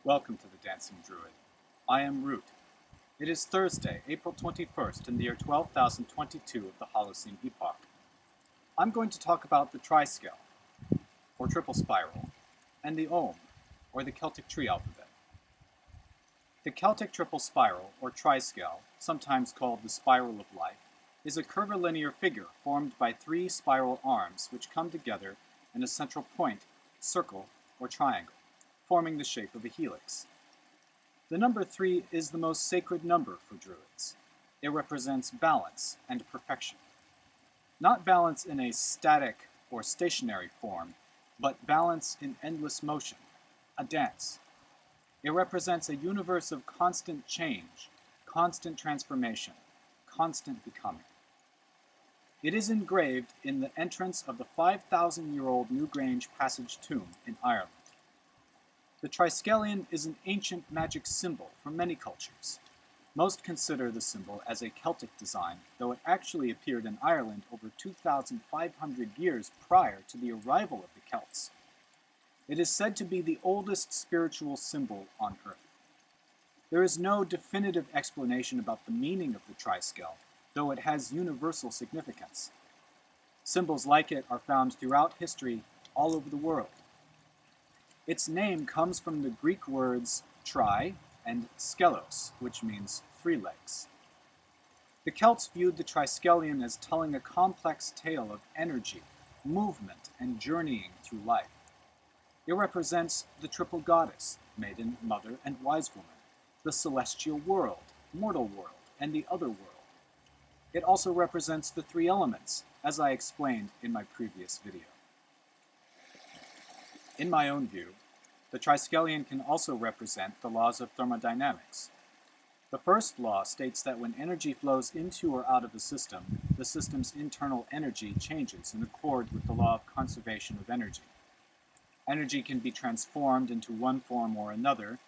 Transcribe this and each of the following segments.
Welcome to the Dancing Druid. I am Root. It is Thursday, April 21st, in the year 12,022 of the Holocene epoch. I'm going to talk about the Triskel, or triple spiral, and the Ogham, or the Celtic tree alphabet. The Celtic triple spiral, or Triskel, sometimes called the spiral of life, is a curvilinear figure formed by three spiral arms which come together in a central point, circle, or triangle, forming the shape of a helix. The number 3 is the most sacred number for Druids. It represents balance and perfection. Not balance in a static or stationary form, but balance in endless motion, a dance. It represents a universe of constant change, constant transformation, constant becoming. It is engraved in the entrance of the 5,000-year-old Newgrange Passage tomb in Ireland. The Triskelion is an ancient magic symbol for many cultures. Most consider the symbol as a Celtic design, though it actually appeared in Ireland over 2,500 years prior to the arrival of the Celts. It is said to be the oldest spiritual symbol on Earth. There is no definitive explanation about the meaning of the Triskel, though it has universal significance. Symbols like it are found throughout history all over the world. Its name comes from the Greek words tri and skelos, which means three legs. The Celts viewed the Triskelion as telling a complex tale of energy, movement, and journeying through life. It represents the triple goddess, maiden, mother, and wise woman, the celestial world, mortal world, and the other world. It also represents the three elements, as I explained in my previous video. In my own view, the Triskelion can also represent the laws of thermodynamics. The first law states that when energy flows into or out of a system, the system's internal energy changes in accord with the law of conservation of energy. Energy can be transformed into one form or another,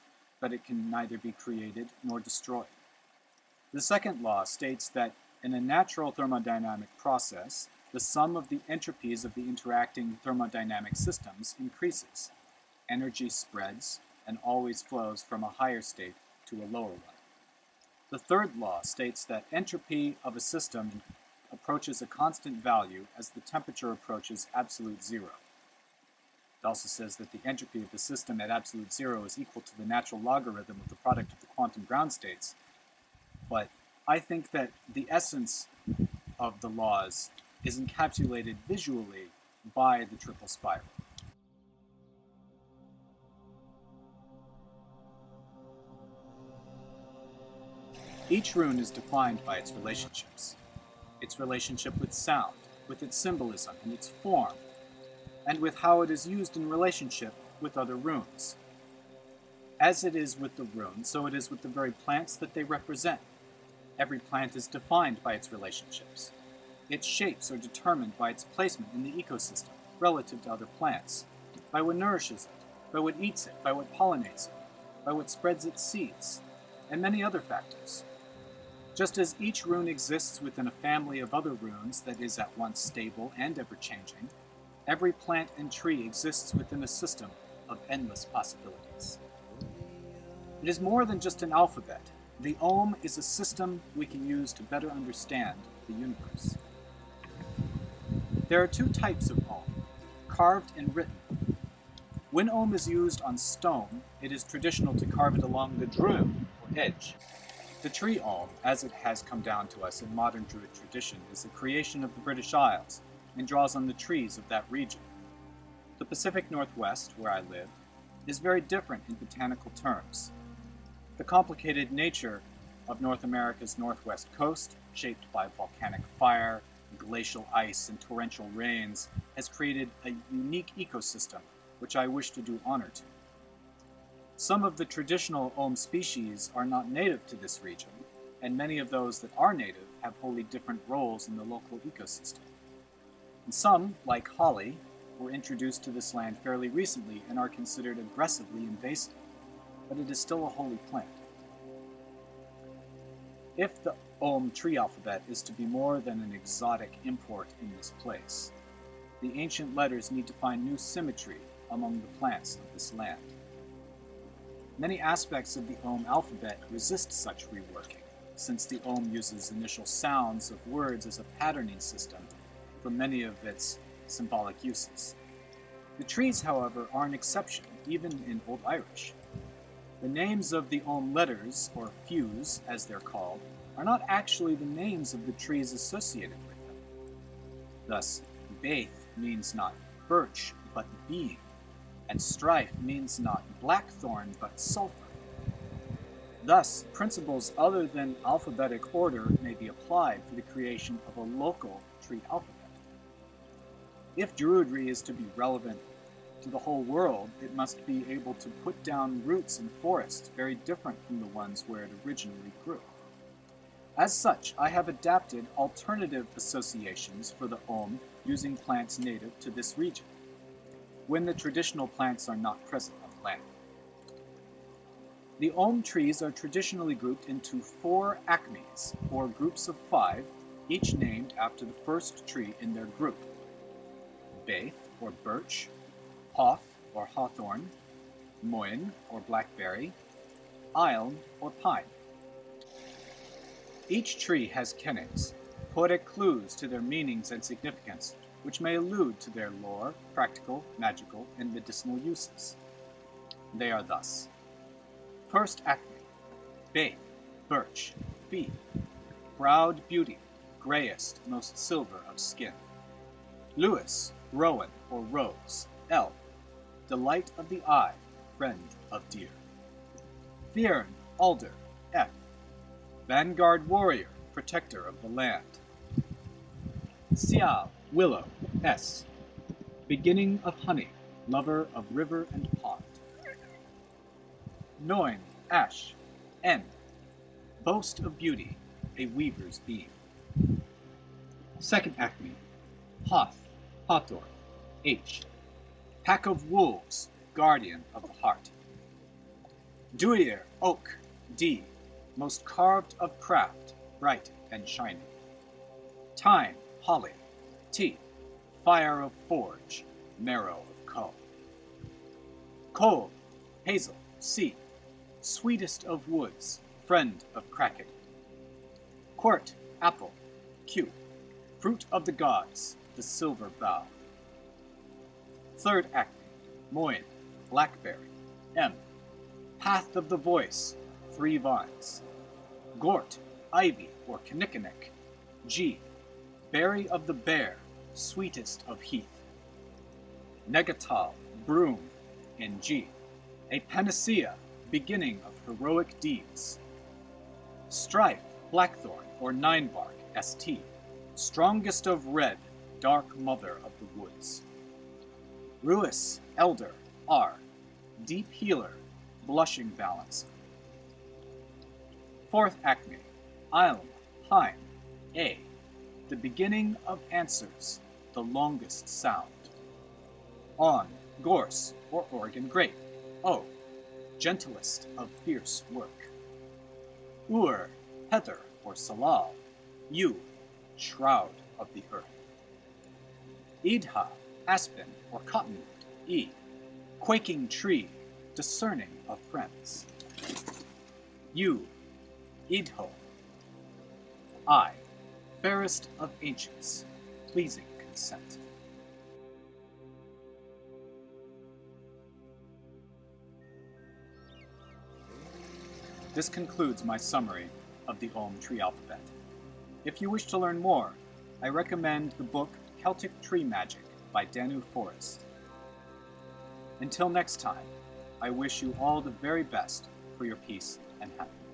but it can neither be created nor destroyed. The second law states that in a natural thermodynamic process, the sum of the entropies of the interacting thermodynamic systems increases. Energy spreads and always flows from a higher state to a lower one. The third law states that entropy of a system approaches a constant value as the temperature approaches absolute zero. It also says that the entropy of the system at absolute zero is equal to the natural logarithm of the product of the quantum ground states. But I think that the essence of the laws is encapsulated visually by the triple spiral. Each rune is defined by its relationships. Its relationship with sound, with its symbolism and its form, and with how it is used in relationship with other runes. As it is with the runes, so it is with the very plants that they represent. Every plant is defined by its relationships. Its shapes are determined by its placement in the ecosystem relative to other plants, by what nourishes it, by what eats it, by what pollinates it, by what spreads its seeds, and many other factors. Just as each rune exists within a family of other runes that is at once stable and ever-changing, every plant and tree exists within a system of endless possibilities. It is more than just an alphabet. The Ogham is a system we can use to better understand the universe. There are two types of Ogham, carved and written. When Ogham is used on stone, it is traditional to carve it along the Druid, or edge. The tree Ogham, as it has come down to us in modern Druid tradition, is the creation of the British Isles and draws on the trees of that region. The Pacific Northwest, where I live, is very different in botanical terms. The complicated nature of North America's northwest coast, shaped by volcanic fire, glacial ice, and torrential rains, has created a unique ecosystem which I wish to do honor to. Some of the traditional Ogham species are not native to this region, and many of those that are native have wholly different roles in the local ecosystem. And some, like holly, were introduced to this land fairly recently and are considered aggressively invasive, but it is still a holy plant. If the Ogham tree alphabet is to be more than an exotic import in this place, the ancient letters need to find new symmetry among the plants of this land. Many aspects of the Ogham alphabet resist such reworking, since the Ogham uses initial sounds of words as a patterning system for many of its symbolic uses. The trees, however, are an exception, even in Old Irish. The names of the Ogham letters, or fuse as they're called, are not actually the names of the trees associated with them. Thus, Baith means not birch, but being, and strife means not blackthorn, but sulfur. Thus, principles other than alphabetic order may be applied for the creation of a local tree alphabet. If Druidry is to be relevant to the whole world, it must be able to put down roots in forests very different from the ones where it originally grew. As such, I have adapted alternative associations for the Ogham using plants native to this region, when the traditional plants are not present on the land. The Ogham trees are traditionally grouped into 4 acmes, or groups of 5, each named after the first tree in their group: Baith, or birch; Hoth, or hawthorn; Moin, or blackberry; Ilm, or pine. Each tree has kennings, poetic clues to their meanings and significance, which may allude to their lore, practical, magical, and medicinal uses. They are thus: first acme, Baith, birch, Fee, browed beauty, greyest, most silver of skin; Lewis, rowan, or rose, L, delight of the eye, friend of deer; Fiern, alder, F, vanguard warrior, protector of the land; Sial, willow, S, beginning of honey, lover of river and pond; Noin, ash, N, boast of beauty, a weaver's beam; second acme, Hoth, hawthorn, H, pack of wolves, guardian of the heart; Duir, oak, D, most carved of craft, bright and shining; Thyme, holly, T, fire of forge, marrow of cull; Cole, hazel, C, sweetest of woods, friend of kraken; Quert, apple, Q, fruit of the gods, the silver bough; third acme, Moin, blackberry, M, path of the voice, 3 vines; Gort, ivy, or kinnikinick, G, berry of the bear, sweetest of heath; Negatal, broom, in G, a panacea, beginning of heroic deeds; Strife, blackthorn, or ninebark, St, strongest of red, dark mother of the woods; Ruis, elder, R, deep healer, blushing balancer; fourth acme, Ilm, pine, A, the beginning of answers, the longest sound; On, gorse, or Oregon grape, O, gentlest of fierce work; Ur, heather, or salal, U, shroud of the earth; Idha, aspen, or cottonwood, E, quaking tree, discerning of friends; U, Idho, I, fairest of ancients, pleasing consent. This concludes my summary of the Ogham tree alphabet. If you wish to learn more, I recommend the book Celtic Tree Magic by Danu Forrest. Until next time, I wish you all the very best for your peace and happiness.